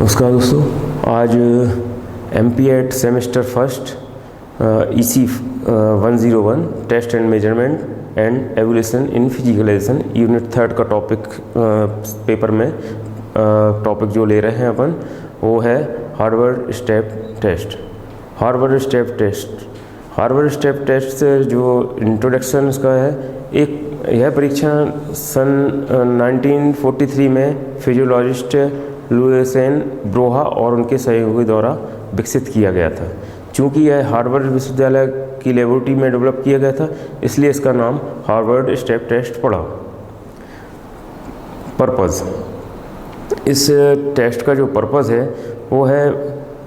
नमस्कार दोस्तों, आज MPET semester first EC 101 test and measurement and evaluation in physical education unit 3 का टॉपिक पेपर में टॉपिक जो ले रहे हैं अपन वो है Harvard step test. Harvard step test से जो इंट्रोडक्शन इसका है, यह परीक्षण सन 1943 में फिजियोलॉजिस्ट लुइसेन ब्रोहा और उनके सहयोगी द्वारा विकसित किया गया था। चूँकि यह हार्वर्ड विश्वविद्यालय की लेबोरेटरी में डेवलप किया गया था, इसलिए इसका नाम हार्वर्ड स्टेप टेस्ट पड़ा। पर्पज़, इस टेस्ट का जो पर्पज़ है वो है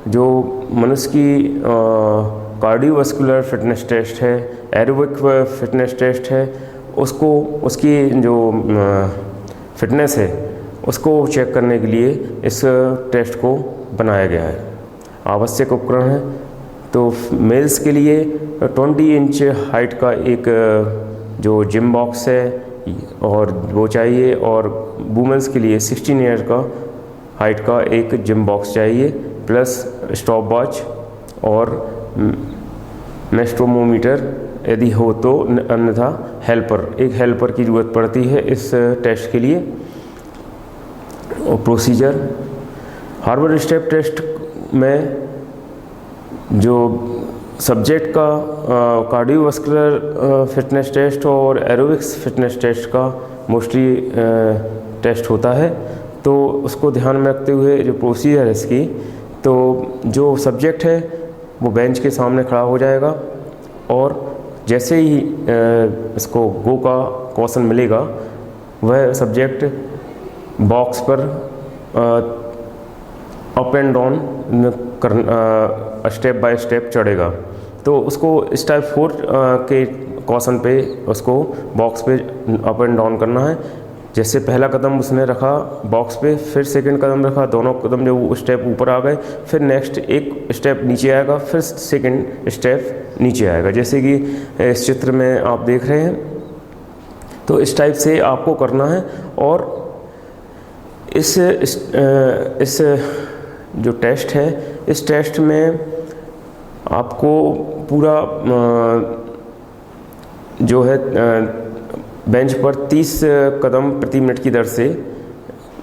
जो मनुष्य की कार्डियोवास्कुलर फिटनेस टेस्ट है, एरोबिक फिटनेस टेस्ट है, उसको उसकी जो फिटनेस है उसको चेक करने के लिए इस टेस्ट को बनाया गया है। आवश्यक उपकरण है तो मेल्स के लिए 20 इंच हाइट का एक जो जिम बॉक्स है और वो चाहिए, और वुमेंस के लिए 16 ईयर का हाइट का एक जिम बॉक्स चाहिए, प्लस स्टॉप वॉच और मेस्ट्रोमोमीटर यदि हो तो, अन्यथा एक हेल्पर की ज़रूरत पड़ती है इस टेस्ट के लिए। और प्रोसीजर, हार्वर्ड स्टेप टेस्ट में जो सब्जेक्ट का कार्डियोवास्कुलर फिटनेस टेस्ट और एरोबिक्स फिटनेस टेस्ट का मोस्टली टेस्ट होता है, तो उसको ध्यान में रखते हुए जो प्रोसीजर है इसकी, तो जो सब्जेक्ट है वो बेंच के सामने खड़ा हो जाएगा और जैसे ही इसको गो का क्वेश्चन मिलेगा वह सब्जेक्ट बॉक्स पर up and down step by step चढ़ेगा। तो उसको स्टेप 4 के क्वेश्चन पे उसको बॉक्स पे अप एंड डाउन करना है। जैसे पहला कदम उसने रखा बॉक्स पे, फिर सेकंड कदम रखा, दोनों कदम जो स्टेप ऊपर आ गए, फिर नेक्स्ट एक स्टेप नीचे आएगा, फिर सेकंड स्टेप नीचे आएगा, जैसे कि इस चित्र में आप देख रहे हैं। तो इस टाइप से आपको करना है। और इस जो टेस्ट है, इस टेस्ट में आपको पूरा जो है बेंच पर 30 कदम प्रति मिनट की दर से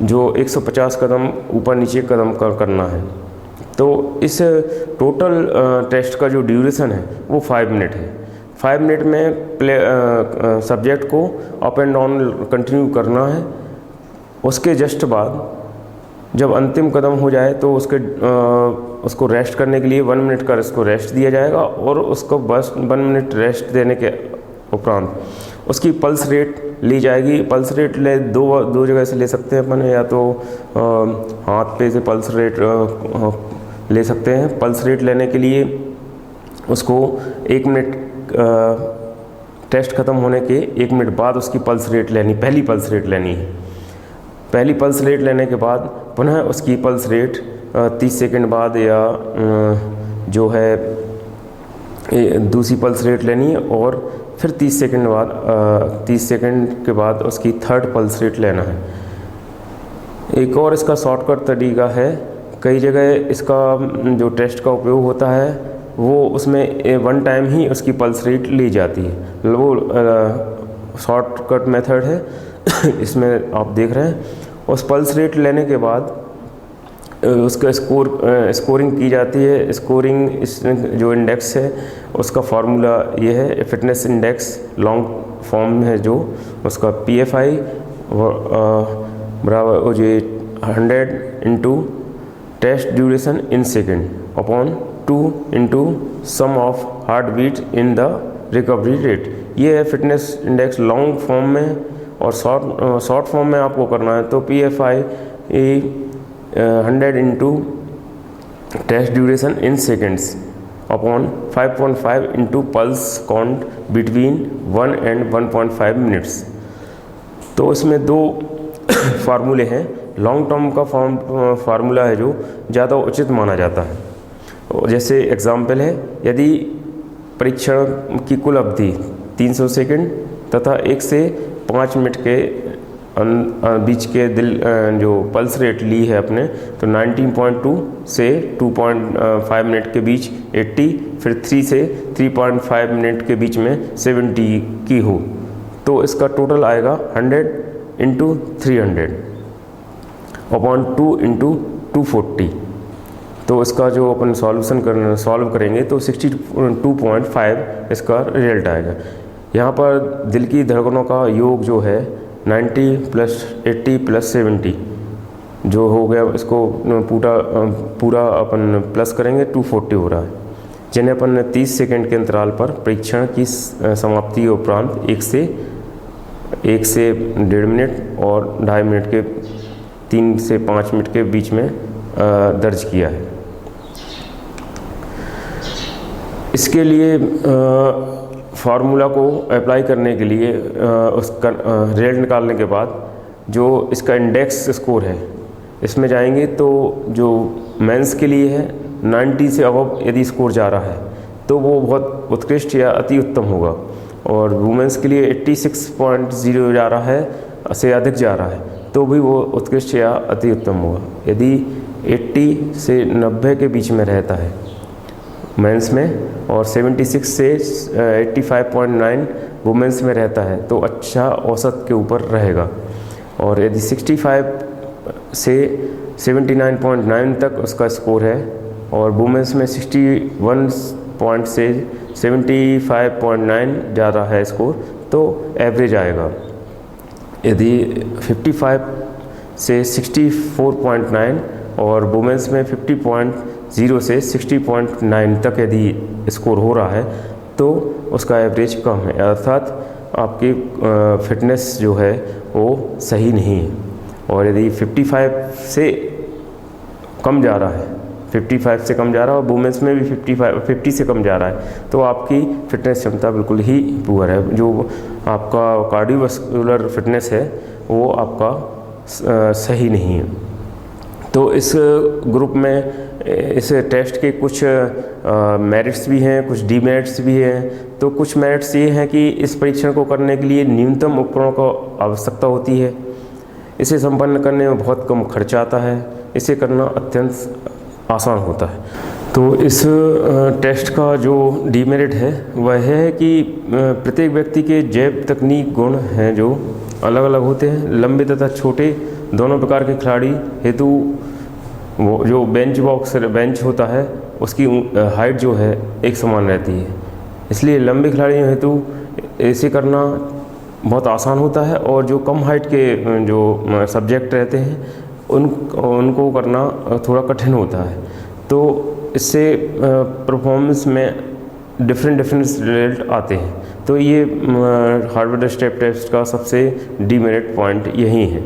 जो 150 कदम ऊपर नीचे कदम करना है। तो इस टोटल टेस्ट का जो ड्यूरेशन है वो 5 मिनट है। 5 मिनट में सब्जेक्ट को अप एंड डाउन कंटिन्यू करना है। उसके जस्ट बाद जब अंतिम कदम हो जाए तो उसको रेस्ट करने के लिए 1 मिनट का इसको रेस्ट दिया जाएगा, और उसको बस 1 मिनट रेस्ट देने के उपरांत उसकी पल्स रेट ली जाएगी। पल्स रेट दो जगह से ले सकते हैं अपन, या तो हाथ पे से पल्स रेट ले सकते हैं। पल्स रेट लेने के लिए उसको 1 मिनट टेस्ट ख़त्म होने के 1 मिनट बाद उसकी पल्स रेट लेनी, पहली पल्स रेट लेनी है। पहली पल्स रेट लेने के बाद पुनः उसकी पल्स रेट 30 सेकंड बाद या जो है दूसरी पल्स रेट लेनी है, और फिर 30 सेकंड के बाद उसकी थर्ड पल्स रेट लेना है। एक और इसका शॉर्टकट तरीका है, कई जगह इसका जो टेस्ट का उपयोग होता है वो उसमें 1 टाइम ही उसकी पल्स रेट ली जाती है। वो शॉर्टकट मेथड है, इसमें आप देख रहे हैं। उस पल्स रेट लेने के बाद उसका स्कोरिंग की जाती है। स्कोरिंग जो इंडेक्स है उसका फार्मूला ये है, फिटनेस इंडेक्स लॉन्ग फॉर्म है जो उसका PFI बराबर जो 100 into test duration in second upon 2 into sum of heart beat in the recovery rate. ये है फिटनेस इंडेक्स लॉन्ग फॉर्म में, और शॉर्ट फॉर्म में आपको करना है तो PFI 100 into test duration in seconds upon 5.5 into pulse count between 1 and 1.5 minutes. तो इसमें 2 फार्मूले हैं। लॉन्ग टर्म का फार्मूला है जो ज़्यादा उचित माना जाता है। जैसे एग्जाम्पल है, यदि परीक्षण की कुल अवधि 300 सेकंड तथा 1 से 5 मिनट के बीच के दिल जो पल्स रेट ली है अपने, तो 19.2 से 2.5 मिनट के बीच 80, फिर 3 से 3.5 मिनट के बीच में 70 की हो, तो इसका टोटल आएगा 100 इंटू 300 अपॉन 2 इंटू 240। तो इसका जो अपन सॉल्व करेंगे तो 62.5 इसका रिजल्ट आएगा। यहाँ पर दिल की धड़कनों का योग जो है 90 + 80 + 70 जो हो गया, इसको पूरा अपन प्लस करेंगे 240 हो रहा है, जिन्हें अपन ने 30 सेकंड के अंतराल पर परीक्षण की समाप्ति उपरांत 1 से 1.5 मिनट और 2.5 मिनट के 3 से 5 मिनट के बीच में दर्ज किया है। इसके लिए फार्मूला को अप्लाई करने के लिए उसका रिजल्ट निकालने के बाद जो इसका इंडेक्स स्कोर है इसमें जाएंगे, तो जो मेंस के लिए है 90 से अबव यदि स्कोर जा रहा है तो वो बहुत उत्कृष्ट या अति उत्तम होगा, और वुमेंस के लिए 86.0 जा रहा है से अधिक जा रहा है तो भी वो उत्कृष्ट या अति उत्तम होगा। यदि 80 से 90 के बीच में रहता है मेंस में और 76 से 85.9 वुमेंस में रहता है तो अच्छा औसत के ऊपर रहेगा, और यदि 65 से 79.9 तक उसका स्कोर है और वुमेंस में 61 से 75.9 जा रहा है स्कोर तो एवरेज आएगा। यदि 55 से 64.9 और वुमेंस में 50.0 से 60.9 तक यदि स्कोर हो रहा है तो उसका एवरेज कम है, अर्थात आपकी फिटनेस जो है वो सही नहीं है। और यदि 55 से कम जा रहा है, 55 से कम जा रहा है और वुमेंस में भी 50 से कम जा रहा है तो आपकी फिटनेस क्षमता बिल्कुल ही पुअर है। जो आपका कार्डियोवास्कुलर फिटनेस है वो आपका सही नहीं है। तो इस ग्रुप में इस टेस्ट के कुछ मेरिट्स भी हैं, कुछ डीमेरिट्स भी हैं। तो कुछ मेरिट्स ये हैं कि इस परीक्षण को करने के लिए न्यूनतम उपकरणों की आवश्यकता होती है, इसे संपन्न करने में बहुत कम खर्चा आता है, इसे करना अत्यंत आसान होता है। तो इस टेस्ट का जो डीमेरिट है वह है कि प्रत्येक व्यक्ति के जैव तकनीक गुण हैं जो अलग अलग होते हैं। लंबे तथा छोटे दोनों प्रकार के खिलाड़ी हेतु वो जो बेंच होता है उसकी हाइट जो है एक समान रहती है, इसलिए लंबे खिलाड़ियों हेतु इसे करना बहुत आसान होता है, और जो कम हाइट के जो सब्जेक्ट रहते हैं उनको करना थोड़ा कठिन होता है। तो इससे परफॉर्मेंस में डिफरेंट रिजल्ट आते हैं। तो ये हार्वर्ड स्टेप टेस्ट का सबसे डीमेरिट पॉइंट यही है।